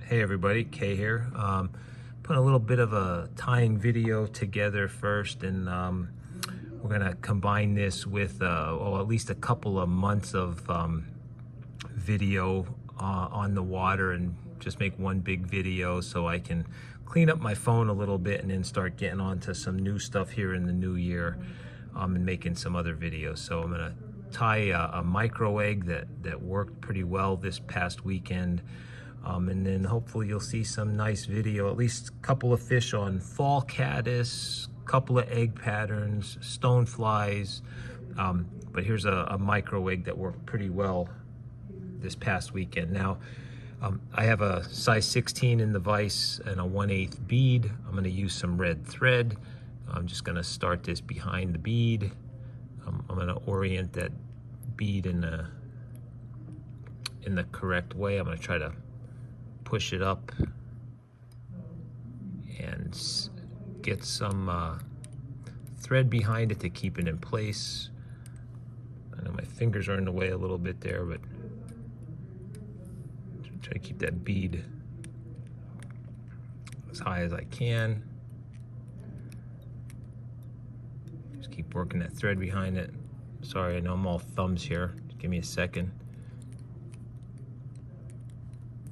Hey everybody, Kay here. Put a little bit of a tying video together first, and we're gonna combine this with, at least a couple of months of video on the water, and just make one big video so I can clean up my phone a little bit and then start getting onto some new stuff here in the new year, and making some other videos. So I'm gonna tie a micro egg that worked pretty well this past weekend. And then hopefully you'll see some nice video, at least a couple of fish on fall caddis, couple of egg patterns, stoneflies. But here's a micro egg that worked pretty well this past weekend. Now, I have a size 16 in the vise and a 1/8 bead. I'm gonna use some red thread. I'm just gonna start this behind the bead. I'm gonna orient that bead in the correct way. I'm gonna try to push it up and get some thread behind it to keep it in place. I know my fingers are in the way a little bit there, but try to keep that bead as high as I can. Just keep working that thread behind it. Sorry, I know I'm all thumbs here. Just give me a second.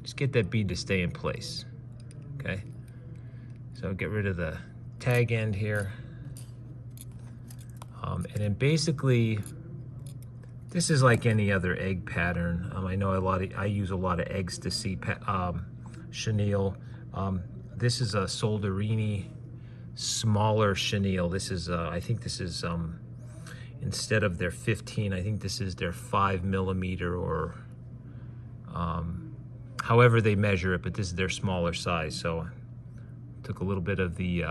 Just get that bead to stay in place, okay? So get rid of the tag end here. And then basically, this is like any other egg pattern. I know I use a lot of eggs to see chenille. This is a Solderini smaller chenille. This is, I think this is, instead of their 15, I think this is their 5mm or, however they measure it, but this is their smaller size. So I took a little bit of the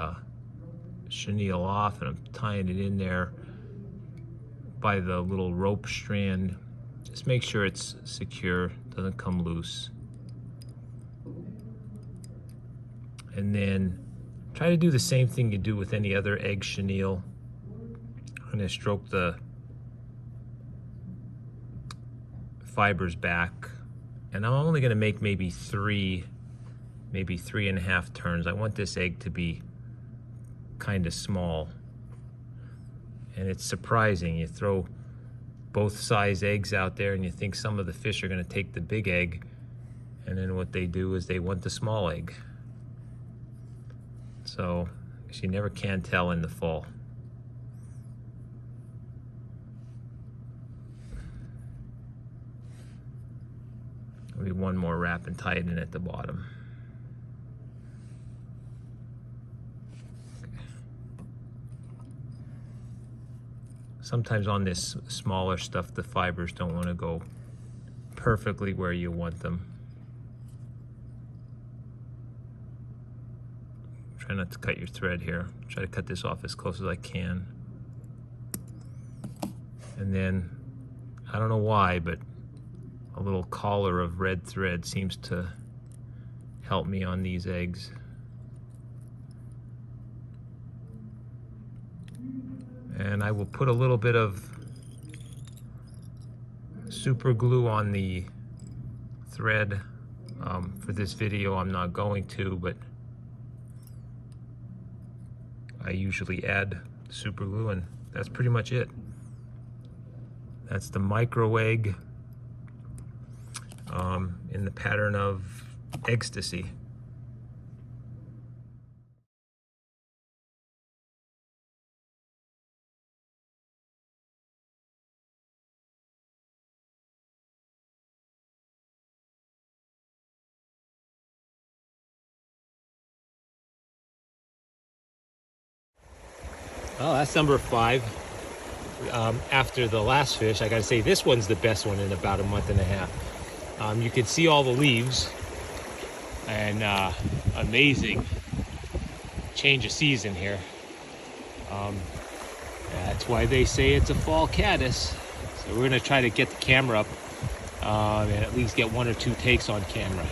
chenille off, and I'm tying it in there by the little rope strand. Just make sure it's secure, doesn't come loose. And then try to do the same thing you do with any other egg chenille. I'm gonna stroke the fibers back, and I'm only gonna make maybe 3.5 turns. I want this egg to be kind of small. And it's surprising, you throw both size eggs out there and you think some of the fish are gonna take the big egg, and then what they do is they want the small egg. So you never can tell in the fall. Maybe one more wrap and tie it in at the bottom. Okay. Sometimes on this smaller stuff, the fibers don't want to go perfectly where you want them. Try not to cut your thread here. Try to cut this off as close as I can. And then, I don't know why, but a little collar of red thread seems to help me on these eggs. And I will put a little bit of super glue on the thread. For this video, I'm not going to, but I usually add super glue, and that's pretty much it. That's the micro egg in the pattern of ecstasy. Well, that's number 5. After the last fish, I gotta say this one's the best one in about a month and a half. You can see all the leaves, and amazing change of season here. That's why they say it's a fall caddis. So we're gonna try to get the camera up and at least get 1 or 2 takes on camera.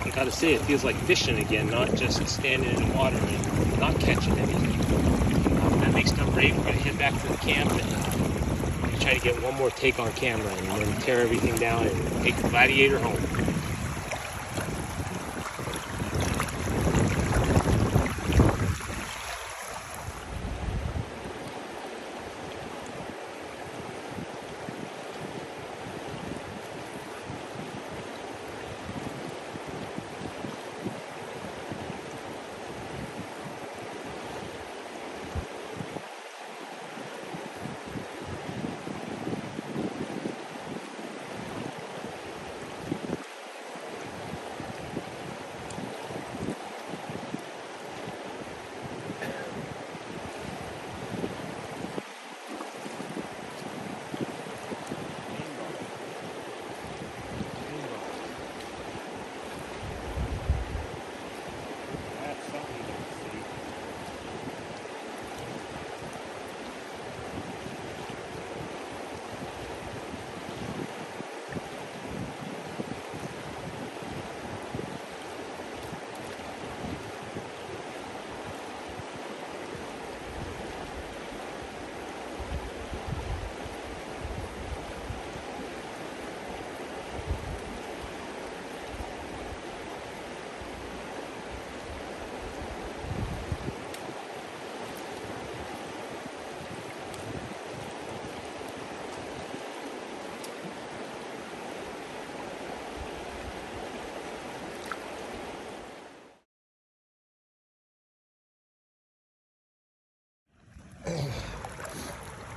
I gotta say, it feels like fishing again, not just standing in the water and not catching anything. That makes number 8. We're gonna head back to the camp and try to get one more take on camera and then tear everything down and take the Gladiator home.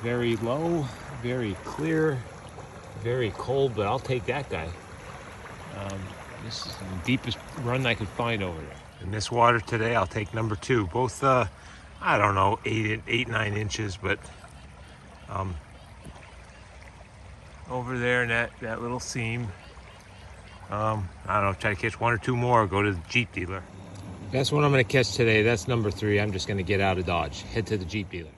Very low, very clear, very cold, but I'll take that guy. This is the deepest run I could find over there. In this water today, I'll take number 2. Both, I don't know, 9 inches, but over there in that little seam, I don't know, try to catch 1 or 2 more, go to the Jeep dealer. That's what I'm gonna catch today. That's number 3. I'm just gonna get out of Dodge, head to the Jeep dealer.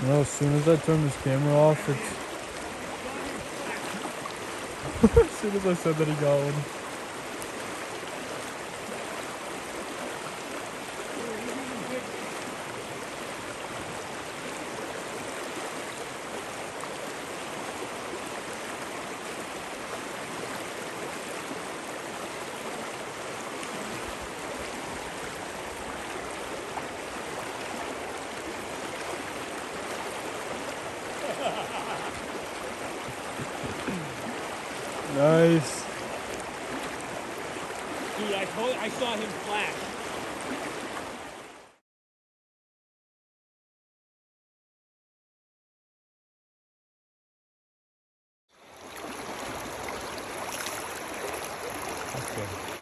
You know, as soon as I turn this camera off, it's... as soon as I said that he got one. Nice. Dude, I saw him flash.